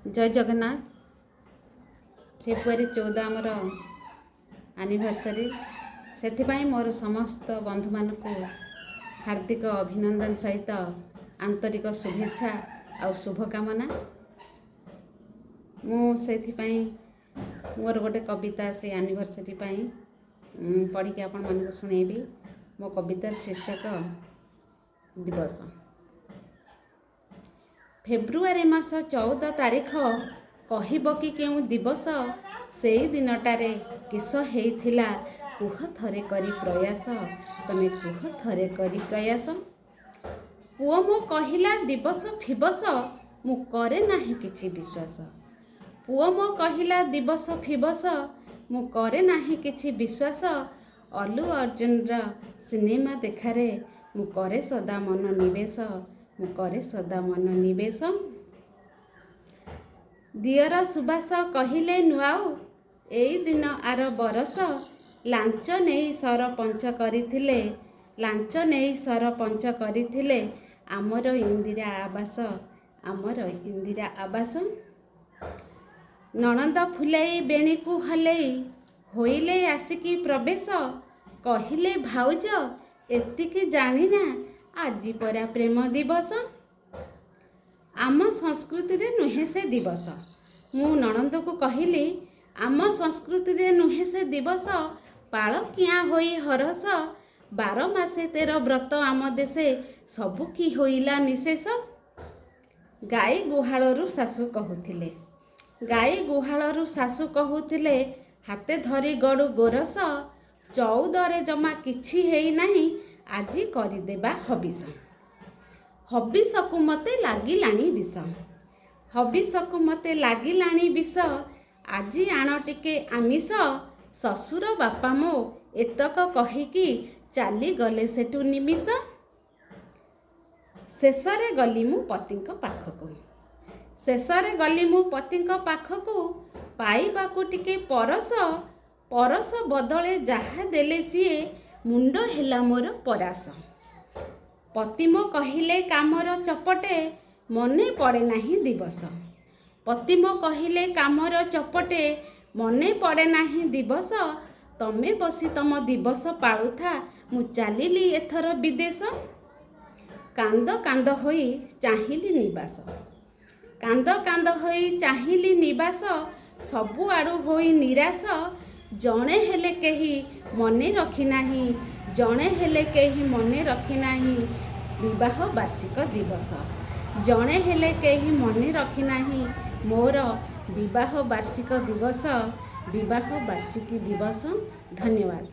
जय जगन्नाथ। फेब्रुआरी 14 आमर एनिवर्सरी से मोर समस्त बंधु मानक हार्दिक अभिनंदन सहित आंतरिक शुभेच्छा और शुभकामना। मुझे मोर गोटे कविता से एनिवर्सरी पढ़ी कि आपण मानक शुणेबी। मो कवितार शीर्षक दिवस। फेब्रुआरी मास 14 तारीख कहब कि केउ दिवस से दिनटारे किस हेइथिला कुह थरे करी प्रयास। तमे कुह थरे करी प्रयास। पुओ मो कहिला दिवस फिबस मु करे नाही किछि विश्वास। पुओ मो कहिला दिवस फिबस मु करे नाही किछि विश्वास। अल्लू अर्जुन सिनेमा देखारे मु करे सदा मन निवेश। मु करे सदा मन निवेश। दियर सुबास कहिले नुआओ एई दिन आर बरस। लांच नेई सरपंच करिथिले लांच नेई सरपंच करिथिले आमर इंदिरा आवास। आमर इंदिरा आवास। ननंद फुलाई बेणी को हलेई होइले आसिकी प्रवेश। कहिले भाउज एतिकी जानिना आजी परा प्रेम दिवस। आम संस्कृति रे नुहे से दिवस। मु ननंद को कहिली आम संस्कृति रे नुहे से दिवस। पाळ किया होई हरस 12 मासे 13 व्रत आम देशे सबु की होइला निशेष। गाई गुहालरू सासु कहूथिले गाई गुहालरू सासु कहूथिले हाते धरी गड़ू गोरस। 14 रे जमा किछि हेई नाही आजी करिदेबा हबिस। हबिसकु मते लागिलाणी विष। हबिसकु मते लागिलाणी विष। आजी आण टिके आमिष। ससुर बापा मो एतक कहिकी चाली गले सेठू निमिष। शेषरे गली मु पतिंक पाखकु। शेषरे गली मु पतिंक पाखकु पाइबाकु टिके परस। परस बदले जाहा देले सिए मुंड हेला मोर परास। पति मो कहिले कामर चपटे मने पड़े नाही दिवस। पति मो कहिले कामर चपटे मने पड़े नाही दिवस। तमे बसी तम दिवस पाळुथा मु चालिली एथर विदेश। कांद कांद होई चाहिली निवास। कांद कांद होई चाहिली निवास। सबु आड़ू होई निराश। जणे हेले केही मने रखी नाही। जणे हेले केही मने रखी नाही विवाह वार्षिक दिवस। जणे हेले केही मने रखी नाही मोर विवाह वार्षिक दिवस। विवाह वार्षिकी दिवस। धन्यवाद।